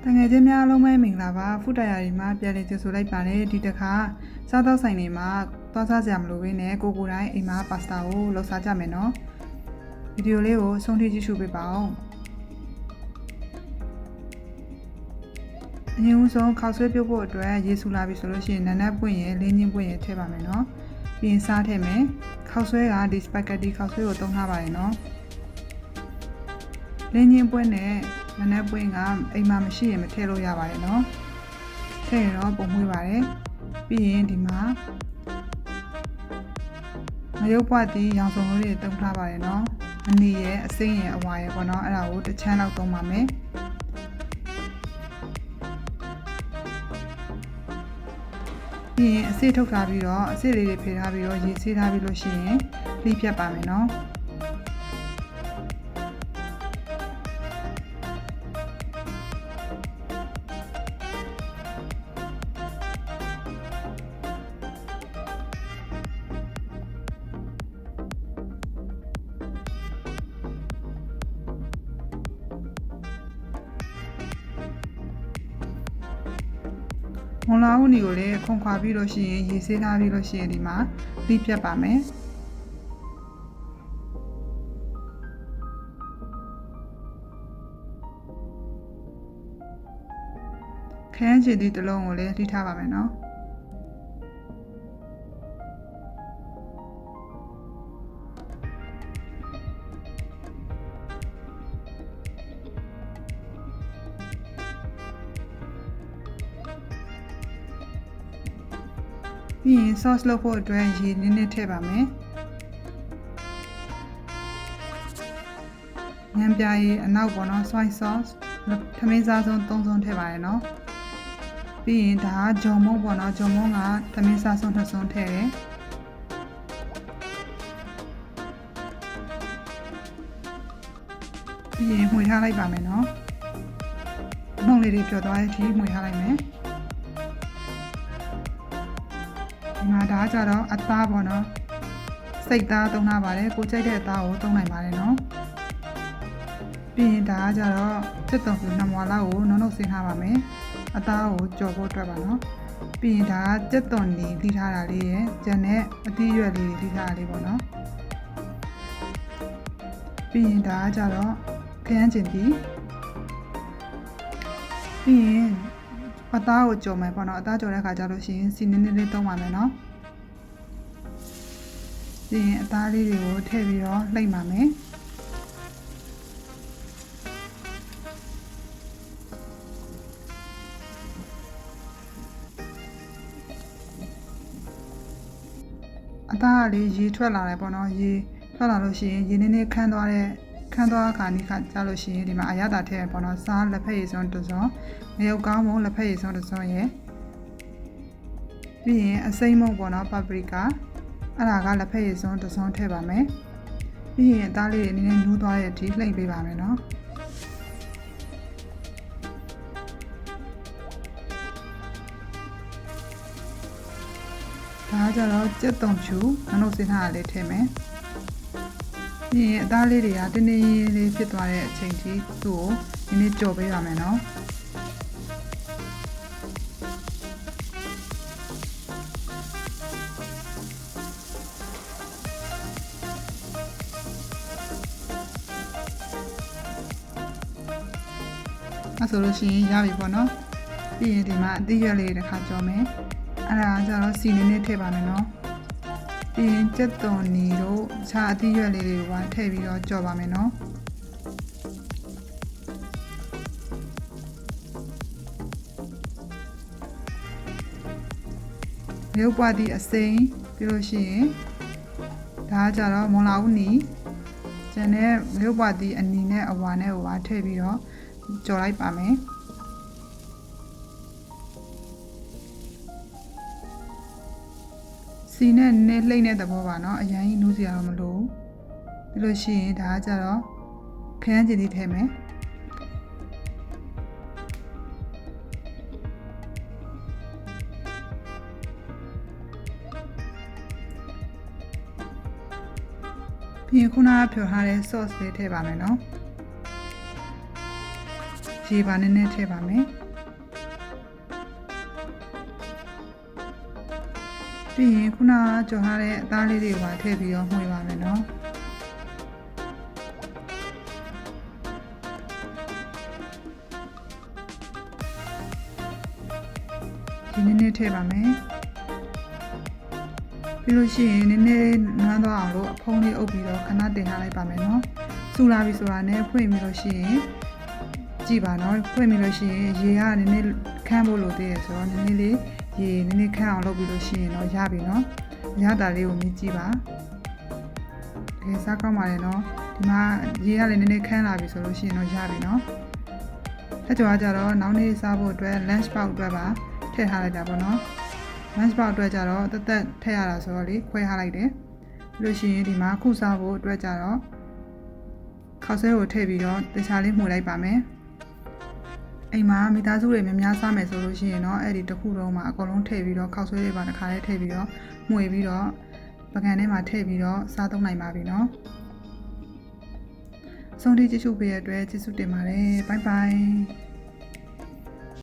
တငယ်ချင်းများလုံးမဲမင်္ဂလာပါဖူတိုင်ယာရီမှာပြန်လည်ကြိုဆိုလိုက်ပါတယ်ဒီတစ်ခါစားတော့ဆိုင်တွေမှာသွားစားကြမလို့ပဲနဲ့ကိုတိုင်းအိမ်မှာပါစတာကိုလှုပ်ရှားကြမယ်နော်ဗီဒီယိုလေးကိုဆုံးထိကြည့်ရှုပေးပါအောင်အရင်ဆုံးခောက်ဆွဲပြုတ်ဖို့အတွက်ရေဆူလာပြီဆိုလို့ရှိရင်နန်းနပ်ပွင့်ရင်လင်းချင်းပွင့်ရင်ထည့်ပါမယ်နော်ပြီးရင်စားထည့်မယ်ခောက်ဆွဲကဒီစပဂက်တီခောက်ဆွဲကိုသုံးထားပါတယ်နော်လင်းချင်းပွင့်နဲ့နည်းနည်းပွင့်ကအိမ်မှာမရှိရင်မထည့်လို့ရပါတယ်နော်ထည့်ရင်တော့ပုံမွေးပါတယ်ပြီးရင်ဒီမှာမရုပ်ပွားတီရောင်စုံလေးတွေတုံးထားပါတယ်နော်အနီရဲ့အစိမ်းရဲ့အဝါရဲ့ပေါ့နော်အဲ့ဒါကိုတစ်ချမ်းလောက်သုံးပါမယ်ပြီးရင်အစစ်ထုတ်ထားပြီးတော့အစစ်လေးတွေဖေထားပြီးတော့ရေဆေးထားပြီးလို့ရှိရင်လှိဖြတ်ပါမယ်နော်မွန်လာဦးနီကိုလည်းခွန်ခွာပြီးလို့ရှိရင်ရေဆေးထားပြီးလို့ရှိရင်ဒီမှာလှိဖြတ်ပါမယ်ခရမ်းချီတီတစ်လုံးကိုလည်းလှိထားပါမယ်နော်ပြီးရင် sauce လုပ်ဖို့အတွက်ရေနည်းနည်းထည့်ပါမယ်ညံပြားရေအနောက်ပေါ့နော် soy sauce ထမင်းစားဆုံး3ဆုံးထည့်ပါရနော်ပြီးရင်ဒါကဂျုံမုံပေါ့နော်ဂျုံမုံကထမင်းစားဆုံး2ဆုံးထည့်တယ်ပြီးရင်မှွေထားလိုက်ပါမယ်နော်မုံလေးတွေကျော်သွားတဲ့အထိမှွေထားလိုက်မယ်ဒီမှာဒါကြတော့အသားပေါ့နော်စိတ်သားသုံးထားပါတယ်ကိုကြိုက်တဲ့အသားကိုသုံးနိုင်ပါတယ်နော်ပြီးရင်ဒါကြတော့စစ်တုံးစု2မွာလောက်ကိုနှုတ်ဆင်းထားပါမယ်အသားကိုကြော်ဖို့အတွက်ပါနော်ပြီးရင်ဒါကစစ်တုံးနေလှိထားတာလေးရယ်ကျန်တဲ့အသီးရွက်လေးတွေလှိထားတာလေးပေါ့နော်ပြီးရင်ဒါကြတော့ခရမ်းချင်တီပြီးရင်အသားကိုကြော်မယ်ပေါ့နော်အသားကြော်တဲ့ခါကျလို့ရှိရင်စီနည်းနည်းလေးသုံးပါမယ်နော်ပြီးရင်အသားလေးတွေကိုထည့်ပြီးတော့လှိမ့်ပါမယ်အသားကလေးရေထွက်လာတယ်ပေါ့နော်ရေထွက်လာလို့ရှိရင်ရေနည်းနည်းခန်းသွားခါနီးခါကြလို့ရှိရင်ဒီမှာအရသာထည့်ရပေါ့နော်စားလက်ဖက်ရည်စွန်းတစ်စုံငရုတ်ကောင်းမုံလက်ဖက်ရည်စွန်းတစ်စုံရယ်ပြီးရင်အစိမ်းမုံပေါ့နော်ပါပရီကာအဲ့ဒါကလက်ဖက်ရည်စွန်းတစ်စုံထည့်ပါမယ်ပြီးရင်အသားလေးတွေနည်းနည်းနူးသွားတဲ့အထိလှိမ့်ပေးပါမယ်နော်ဒါကြတော့ကြက်တုံဖြူနှုတ်စင်းထားတာလေးထည့်မယ်ပြီးရင်အသားလေးတွေကတင်းတင်းရင်းလေးဖြစ်သွားတဲ့အချိန်ထိသူ့ကိုနည်းနည်းကြော်ပေးပါမယ်နော်အဲ့ဆိုလို့ရှိရင်ရပြီပေါ့နော်ပြီးရင်ဒီမှာအသီးရွက်လေးတစ်ခါကြော်မယ်အဲ့ဒါကြတော့စီနည်းနည်းထည့်ပါမယ်နော်ပြီးရင်ကြက်သွန်နီတို့အခြားအသီးရွက်လေးတွေကထည့်ပြီးတော့ကြော်ပါမယ်နော်ရုပ်ပွားသည့်အစိမ်းပြီးလို့ရှိရင်ဒါကကြတော့မွန်လာဦးနီကျန်တဲ့ရုပ်ပွားသည့်အနီနဲ့အဝါနဲ့ဟိုပါထည့်ပြီးတော့ကြော်လိုက်ပါမယ်စီနဲ့နည်းလှိမ့်တဲ့သဘောပါเนาะအရင်ကြီးနူးစရာတော့မလိုဘူးပြီးလို့ရှိရင်ဒါကကြတော့ခရမ်းချင်တီထည့်မယ်ပြီးရင်ခုနကဖြောထားတဲ့ sauce လေးထည့်ပါမယ်เนาะ ရေပါနည်းနည်းထည့်ပါမယ်ပြီးရင်ခုနကကြော်ထားတဲ့အသားလေးတွေကိုပါထည့်ပြီးတော့မှုပါမယ်နော်ဒီနည်းနည်းထည့်ပါမယ်ပြီးလို့ရှိရင်နည်းနည်းနွမ်းသွားအောင်လို့အဖုံးလေးအုပ်ပြီးတော့ခဏတင်ထားလိုက်ပါမယ်နော်စူလာပြီဆိုတာနဲ့ဖွင့်ပြီးလို့ရှိရင်ကြည့်ပါနော်ဖွင့်ပြီးလို့ရှိရင်ရေကနည်းနည်းခမ်းဖို့လိုသေးတယ်ဆိုတော့နည်းနည်းလေးရေနည်းနည်းခမ်းအောင်လုပ်ပြီးလို့ရှိရင်တော့ရပြီနော်ရတာလေးကိုမြင်ကြည့်ပါတကယ်စားကောင်းပါလေနော်ဒီမှာရေကလည်းနည်းနည်းခမ်းလာပြီဆိုလို့ရှိရင်တော့ရပြီနော်အဲ့ကြောကြတော့နောက်နေ့စားဖို့အတွက် lunch box အတွက်ပါထည့်ထားလိုက်တာပေါ့နော် lunch box အတွက်ကြတော့တက်တက်ထည့်ရတာဆိုတော့လေခွဲထားလိုက်တယ်ပြီးလို့ရှိရင်ဒီမှာခုစားဖို့အတွက်ကြတော့ခောက်ဆွဲကိုထည့်ပြီးတော့တခြားလေးမှုလိုက်ပါမယ်အိမ်မှာမိသားစုတွေများများစားမယ်ဆိုလို့ရှိရင်တော့အဲ့ဒီတစ်ခုလုံးမှာအကုန်လုံးထည့်ပြီးတော့ခောက်ဆွဲလေးပါတစ်ခါလေးထည့်ပြီးတော့မှုပြီးတော့ပကံထဲမှာထည့်ပြီးတော့စားသုံးနိုင်ပါပြီနော်ဆုံးထိကျေးဇူးပေးရတဲ့အတွက်ကျေးဇူးတင်ပါတယ်ဘိုင်ဘိုင်